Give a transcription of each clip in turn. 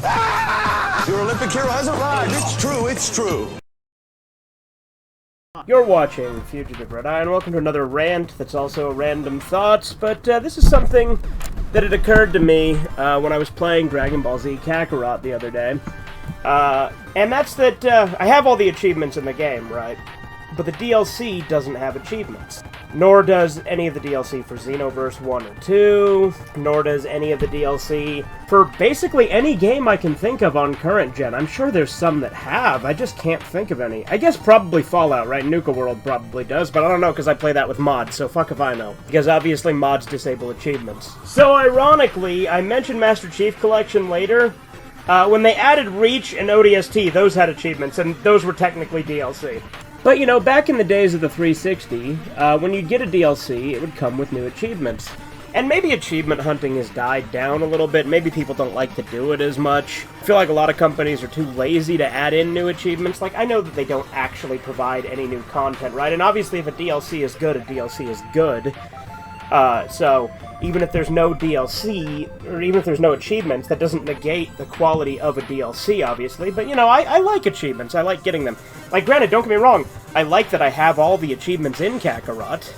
Your Olympic hero has arrived. It's true, it's true. You're watching Fugitive Red Eye, and welcome to another rant that's also random thoughts, but this is something that had occurred to me when I was playing Dragon Ball Z Kakarot the other day. And that's that I have all the achievements in the game, right? But the DLC doesn't have achievements. Nor does any of the DLC for Xenoverse 1 or 2, nor does any of the DLC for basically any game I can think of on current gen. I'm sure there's some that have, I just can't think of any. I guess probably Fallout, right? Nuka World probably does, but I don't know because I play that with mods, so fuck if I know. Because obviously mods disable achievements. So ironically, I mentioned Master Chief Collection later. When they added Reach and ODST, those had achievements, and those were technically DLC. But, you know, back in the days of the 360, when you'd get a DLC, it would come with new achievements. And maybe achievement hunting has died down a little bit, maybe people don't like to do it as much. I feel like a lot of companies are too lazy to add in new achievements. Like, I know that they don't actually provide any new content, right? And obviously if a DLC is good, a DLC is good. So, even if there's no DLC, or even if there's no achievements, that doesn't negate the quality of a DLC, obviously. But, you know, I like achievements. I like getting them. Like, granted, don't get me wrong, I like that I have all the achievements in Kakarot.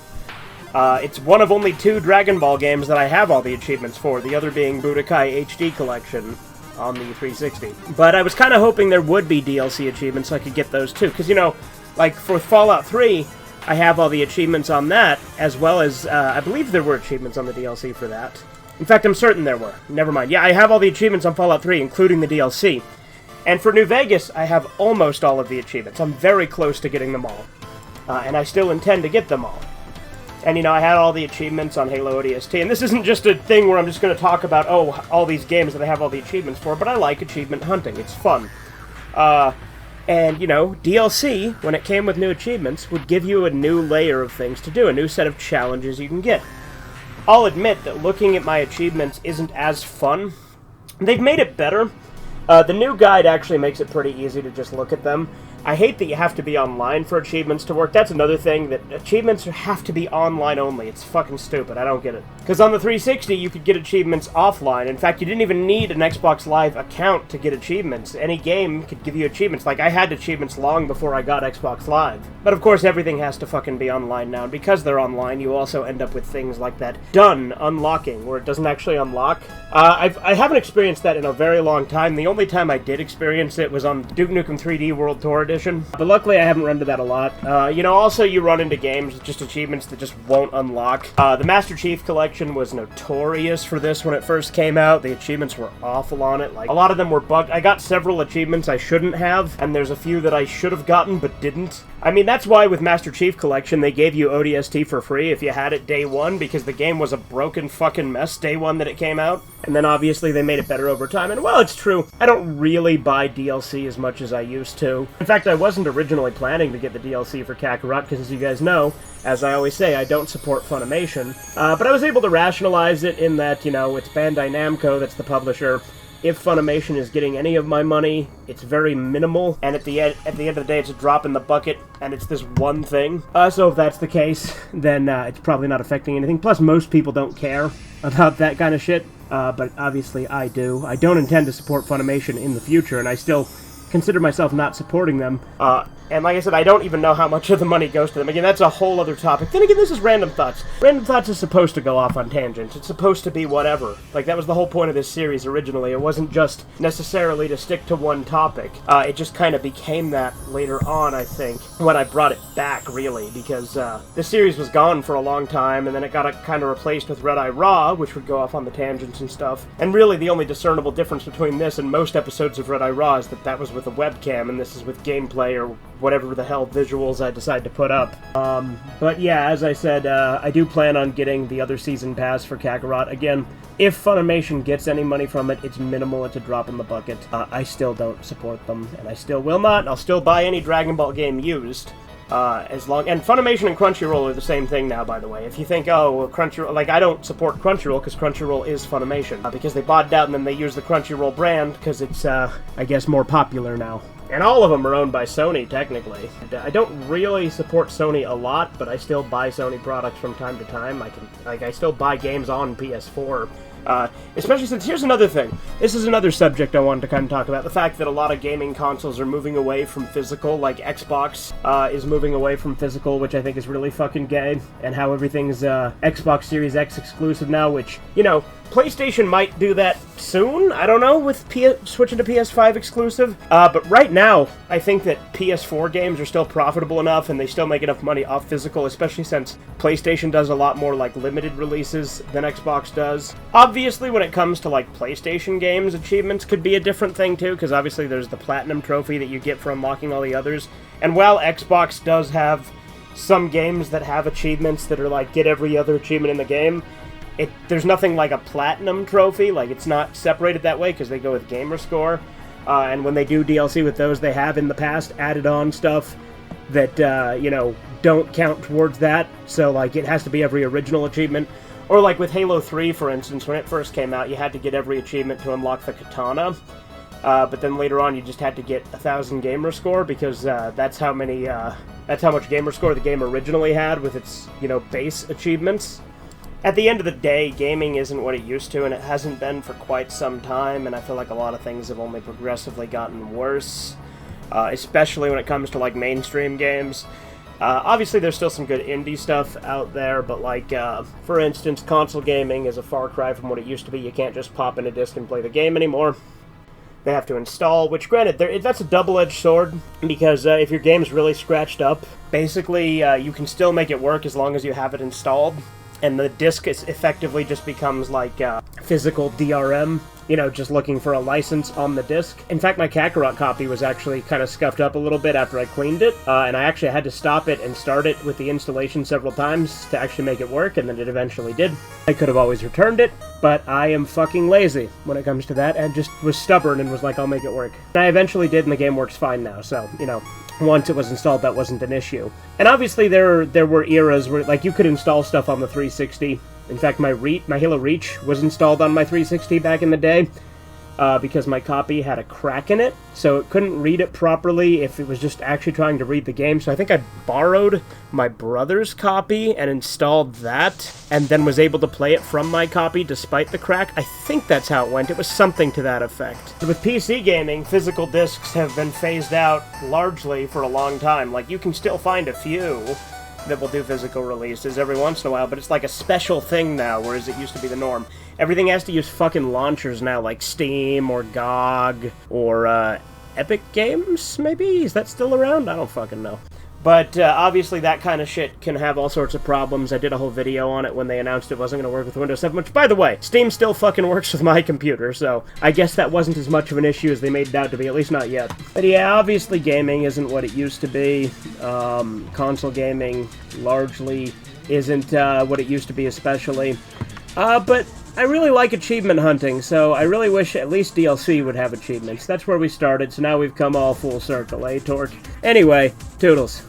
It's one of only 2 Dragon Ball games that I have all the achievements for, the other being Budokai HD Collection on the 360. But I was kind of hoping there would be DLC achievements so I could get those too. Because, you know, like, for Fallout 3... I have all the achievements on that, as well as, I believe there were achievements on the DLC for that. In fact, I'm certain there were. Never mind. Yeah, I have all the achievements on Fallout 3, including the DLC. And for New Vegas, I have almost all of the achievements. I'm very close to getting them all. And I still intend to get them all. And, you know, I had all the achievements on Halo ODST, and this isn't just a thing where I'm just going to talk about, oh, all these games that I have all the achievements for, but I like achievement hunting. It's fun. And, you know, DLC, when it came with new achievements, would give you a new layer of things to do, a new set of challenges you can get. I'll admit that looking at my achievements isn't as fun. They've made it better. The new guide actually makes it pretty easy to just look at them. I hate that you have to be online for achievements to work. That's another thing, that achievements have to be online only. It's fucking stupid. I don't get it. Because on the 360, you could get achievements offline. In fact, you didn't even need an Xbox Live account to get achievements. Any game could give you achievements. Like, I had achievements long before I got Xbox Live. But of course, everything has to fucking be online now. And because they're online, you also end up with things like that done unlocking, where it doesn't actually unlock. I haven't experienced that in a very long time. The only time I did experience it was on Duke Nukem 3D World Tour Edition. But luckily, I haven't run into that a lot. You know, also you run into games with just achievements that just won't unlock. The Master Chief Collection was notorious for this when it first came out. The achievements were awful on it. Like, a lot of them were bugged. I got several achievements I shouldn't have, and there's a few that I should have gotten but didn't. I mean, that's why with Master Chief Collection, they gave you ODST for free if you had it day one, because the game was a broken fucking mess day one that it came out. And then obviously they made it better over time. And well, it's true, I don't really buy DLC as much as I used to. In fact, I wasn't originally planning to get the DLC for Kakarot, because as you guys know, as I always say, I don't support Funimation. But I was able to rationalize it in that, you know, it's Bandai Namco that's the publisher. If Funimation is getting any of my money, it's very minimal, and at the end of the day, it's a drop in the bucket, and it's this one thing. So if that's the case, then it's probably not affecting anything. Plus, most people don't care about that kind of shit, but obviously I do. I don't intend to support Funimation in the future, and I still consider myself not supporting them. And like I said, I don't even know how much of the money goes to them. Again, that's a whole other topic. Then again, this is Random Thoughts. Random Thoughts is supposed to go off on tangents. It's supposed to be whatever. Like, that was the whole point of this series originally. It wasn't just necessarily to stick to one topic. It just kind of became that later on, I think, when I brought it back, really, because this series was gone for a long time, and then it got kind of replaced with Red Eye Raw, which would go off on the tangents and stuff. And really, the only discernible difference between this and most episodes of Red Eye Raw is that that was with a webcam, and this is with gameplay or whatever the hell visuals I decide to put up. But yeah, as I said, I do plan on getting the other season pass for Kakarot. Again, if Funimation gets any money from it, it's minimal, it's a drop in the bucket. I still don't support them, and I still will not, and I'll still buy any Dragon Ball game used. And Funimation and Crunchyroll are the same thing now, by the way. If you think, oh, well, Crunchyroll, like, I don't support Crunchyroll because Crunchyroll is Funimation, because they bought it out and then they use the Crunchyroll brand because it's, I guess, more popular now. And all of them are owned by Sony, technically. I don't really support Sony a lot, but I still buy Sony products from time to time. I still buy games on PS4 Especially since, here's another thing. This is another subject I wanted to kind of talk about. The fact that a lot of gaming consoles are moving away from physical, like Xbox is moving away from physical, which I think is really fucking gay, and how everything's Xbox Series X exclusive now, which, you know, PlayStation might do that soon, I don't know, with switching to PS5 exclusive. But right now, I think that PS4 games are still profitable enough, and they still make enough money off physical, especially since PlayStation does a lot more, like, limited releases than Xbox does. Obviously, when it comes to, like, PlayStation games, achievements could be a different thing, too, because obviously there's the Platinum Trophy that you get for unlocking all the others. And while Xbox does have some games that have achievements that are, like, get every other achievement in the game, there's nothing like a Platinum Trophy. Like, it's not separated that way, because they go with gamer score. And when they do DLC with those, they have in the past added on stuff that, you know, don't count towards that. So, like, it has to be every original achievement. Or, like, with Halo 3, for instance, when it first came out, you had to get every achievement to unlock the katana. But then later on, you just had to get 1,000 gamer score, because that's how much gamer score the game originally had with its, you know, base achievements. At the end of the day, gaming isn't what it used to, and it hasn't been for quite some time, and I feel like a lot of things have only progressively gotten worse, especially when it comes to, like, mainstream games. Obviously, there's still some good indie stuff out there, but, like, for instance, console gaming is a far cry from what it used to be. You can't just pop in a disc and play the game anymore. They have to install, which, granted, that's a double-edged sword, because if your game's really scratched up, basically, you can still make it work as long as you have it installed. And the disc effectively just becomes like physical DRM, you know, just looking for a license on the disc. In fact, my Kakarot copy was actually kind of scuffed up a little bit after I cleaned it, and I actually had to stop it and start it with the installation several times to actually make it work, and then it eventually did. I could have always returned it, but I am fucking lazy when it comes to that, and just was stubborn and was like, I'll make it work. And I eventually did, and the game works fine now, so, you know, once it was installed, that wasn't an issue. And obviously there were eras where, like, you could install stuff on the 360. In fact, my Halo Reach was installed on my 360 back in the day, because my copy had a crack in it, so it couldn't read it properly if it was just actually trying to read the game. So I think I borrowed my brother's copy and installed that, and then was able to play it from my copy despite the crack. I think that's how it went. It was something to that effect. With PC gaming, physical discs have been phased out largely for a long time. Like, you can still find a few that will do physical releases every once in a while, but it's like a special thing now, whereas it used to be the norm. Everything has to use fucking launchers now, like Steam or GOG or Epic Games, maybe? Is that still around? I don't fucking know. But obviously that kind of shit can have all sorts of problems. I did a whole video on it when they announced it wasn't going to work with Windows 7, which, by the way, Steam still fucking works with my computer, so I guess that wasn't as much of an issue as they made it out to be, at least not yet. But yeah, obviously gaming isn't what it used to be. Console gaming largely isn't what it used to be, especially. But I really like achievement hunting, so I really wish at least DLC would have achievements. That's where we started, so now we've come all full circle, eh, Torque? Anyway, toodles.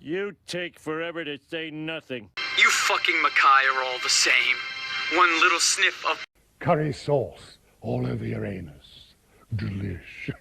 You take forever to say nothing. You fucking Mackay are all the same. One little sniff of curry sauce all over your anus. Delish.